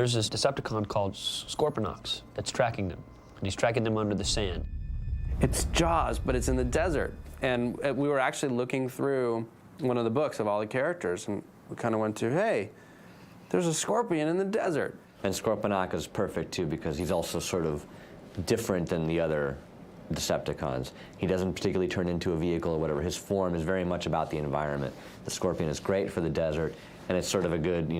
there's this Decepticon called Scorponok that's tracking them, and he's tracking them under the sand. It's Jaws, but it's in the desert. And we were actually looking through one of the books of all the characters, and we kind of went to, hey, there's a scorpion in the desert. And Scorponok is perfect, too, because he's also sort of different than the other Decepticons. He doesn't particularly turn into a vehicle or whatever. His form is very much about the environment. The Scorpion is great for the desert, and it's sort of a good,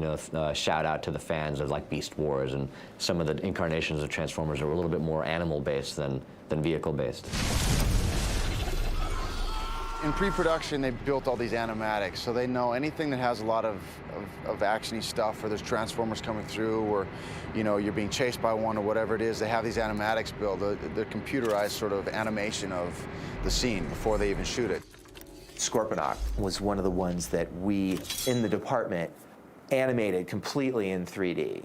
shout out to the fans of like Beast Wars, and some of the incarnations of Transformers are a little bit more animal-based than vehicle-based. In pre-production, they built all these animatics, so they know anything that has a lot of action-y stuff, or there's Transformers coming through, or you're being chased by one, or whatever it is. They have these animatics built, the computerized sort of animation of the scene before they even shoot it. Scorponok was one of the ones that we, in the department, animated completely in 3D.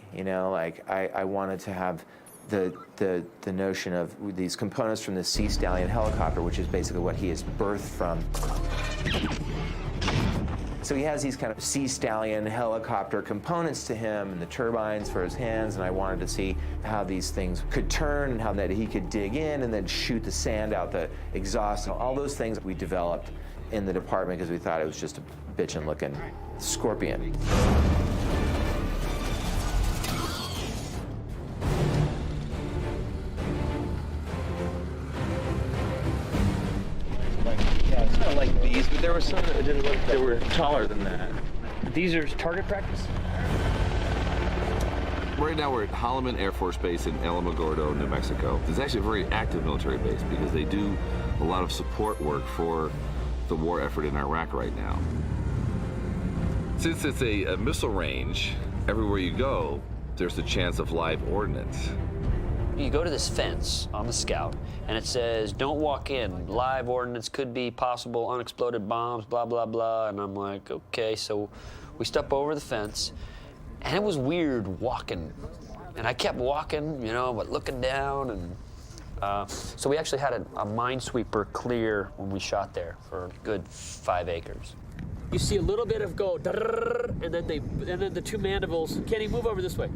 I wanted to have the notion of these components from the Sea Stallion helicopter, which is basically what he is birthed from. So he has these kind of Sea Stallion helicopter components to him, and the turbines for his hands, and I wanted to see how these things could turn and how that he could dig in and then shoot the sand out the exhaust. All those things we developed in the department because we thought it was just a bitchin' looking scorpion. It's not like these, but there were some that didn't look, they were taller than that. These are target practice? Right now we're at Holloman Air Force Base in Alamogordo, New Mexico. It's actually a very active military base because they do a lot of support work for the war effort in Iraq right now. Since it's a missile range, everywhere you go, there's a chance of live ordnance. You go to this fence on the Scout, and it says, don't walk in. Live ordnance could be possible, unexploded bombs, blah, blah, blah. And I'm like, okay. So we step over the fence, and it was weird walking. And I kept walking, but looking down. And so we actually had a minesweeper clear when we shot there for a good 5 acres. You see a little bit of go, and then the two mandibles. Kenny, move over this way.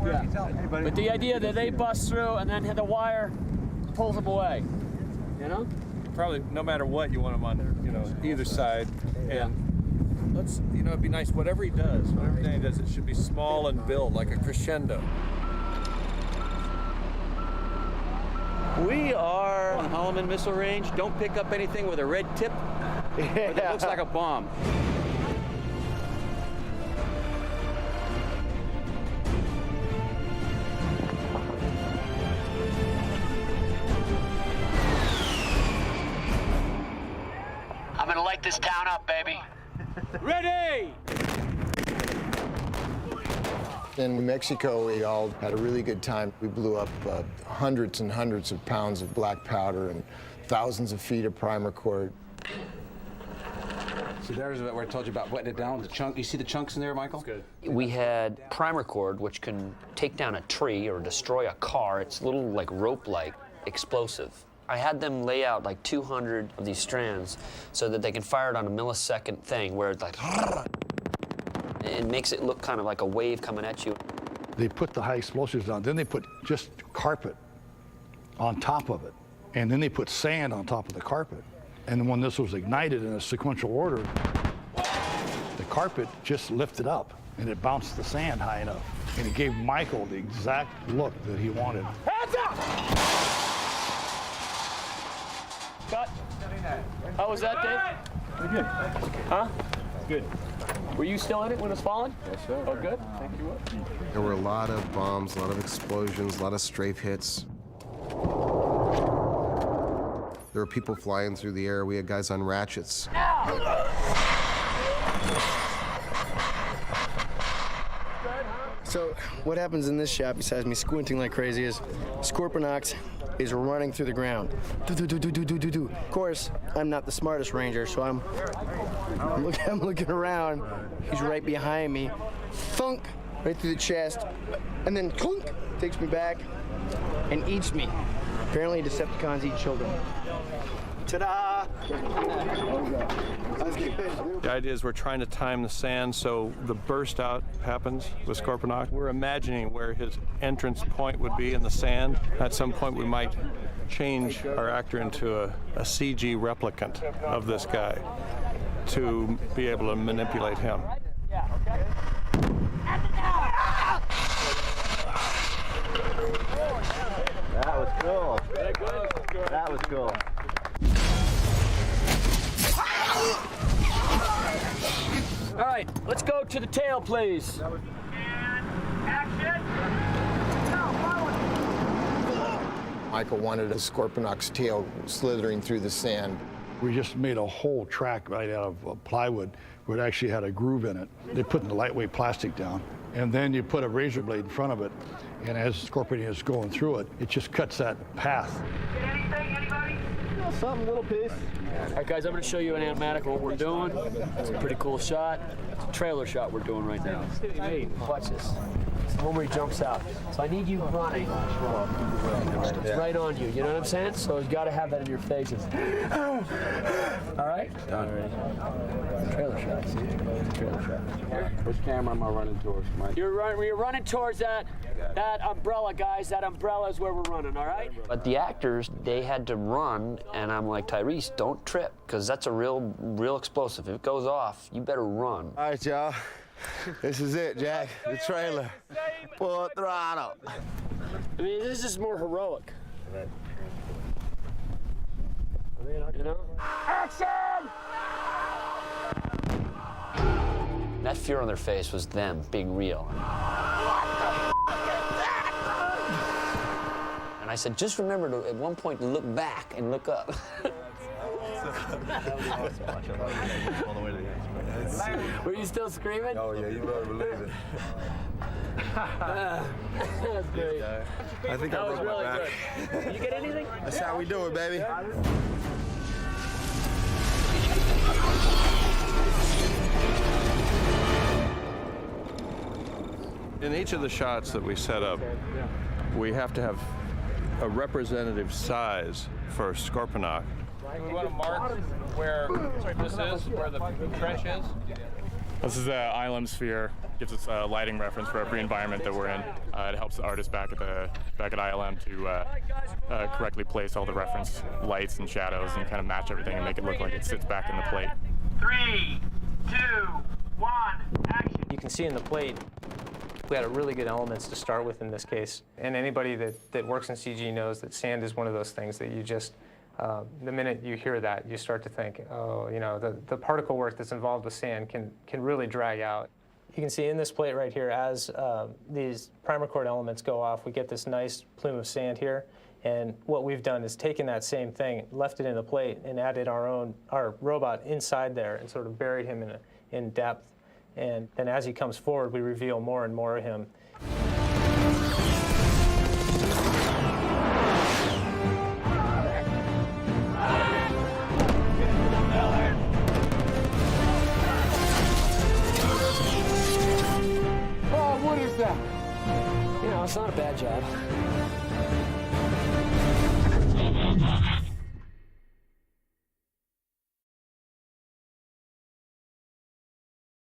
Yeah. But the idea that they bust through and then hit the wire pulls them away. Probably no matter what, you want them on either side. And let's, it'd be nice, whatever he does, it should be small and build like a crescendo. We are on Holloman Missile Range. Don't pick up anything with a red tip that looks like a bomb. I'm gonna light this town up, baby. Ready! In Mexico, we all had a really good time. We blew up hundreds and hundreds of pounds of black powder and thousands of feet of primer cord. So there's where I told you about wetting it down. The chunk. You see the chunks in there, Michael? Good. We had primer cord, which can take down a tree or destroy a car. It's a little like rope-like explosive. I had them lay out like 200 of these strands so that they can fire it on a millisecond thing where it's like, it makes it look kind of like a wave coming at you. They put the high explosives on, then they put just carpet on top of it, and then they put sand on top of the carpet. And when this was ignited in a sequential order, the carpet just lifted up, and it bounced the sand high enough. And it gave Michael the exact look that he wanted. Hands up! Cut. How was that, Dave? Pretty good. Huh? Good. Were you still in it when it was falling? Yes, sir. Oh, good. Thank you. There were a lot of bombs, a lot of explosions, a lot of strafe hits. There were people flying through the air. We had guys on ratchets. So what happens in this shot, besides me squinting like crazy, is Scorponok is running through the ground. Of course, I'm not the smartest ranger, so I'm looking around. He's right behind me. Thunk, right through the chest, and then clunk, takes me back and eats me. Apparently, Decepticons eat children. Ta-da! That's good. The idea is we're trying to time the sand so the burst out happens with Scorponok. We're imagining where his entrance point would be in the sand. At some point we might change our actor into a CG replicant of this guy to be able to manipulate him. Yeah, okay. That was cool. That was cool. All right, let's go to the tail, please. Michael wanted a Scorponok's tail slithering through the sand. We just made a whole track right out of plywood where it actually had a groove in it. They put the lightweight plastic down, and then you put a razor blade in front of it, and as the Scorpion is going through it, it just cuts that path. Something, little piece. All right, guys, I'm going to show you an animatic of what we're doing. It's a pretty cool shot. It's a trailer shot we're doing right now. Watch this. It's the one where he jumps out. So I need you running. It's right on you. You know what I'm saying? So you've got to have that in your faces. All right? Trailer shot. See? Trailer shot. Which camera am I running towards, Mike? You're running towards that umbrella, guys. That umbrella is where we're running, all right? But the actors, they had to run, and I'm like, Tyrese, don't trip, because that's a real explosive. If it goes off, you better run. All right, y'all. This is it, Jack. The trailer. Full throttle. I mean, this is more heroic. You know? Action! That fear on their face was them being real. And I said, just remember to, at one point, look back and look up. Were you still screaming? Oh, yeah, you better believe it. That's great. I think That was really good. Did you get anything? That's how we do it, baby. In each of the shots that we set up, we have to have a representative size for Scorponok. We want to mark where this is, where the trench is. This is an island sphere. Gives us a lighting reference for every environment that we're in. It helps the artist back at ILM to correctly place all the reference lights and shadows and kind of match everything and make it look like it sits back in the plate. 3, 2, 1, action. You can see in the plate, we had really good elements to start with in this case. And anybody that works in CG knows that sand is one of those things that you just, the minute you hear that, you start to think, oh, you know, the particle work that's involved with sand can really drag out. You can see in this plate right here, as these primer cord elements go off, we get this nice plume of sand here. And what we've done is taken that same thing, left it in the plate, and added our robot inside there and sort of buried him in depth. And then as he comes forward, we reveal more and more of him. Oh, what is that? You know, it's not a bad job.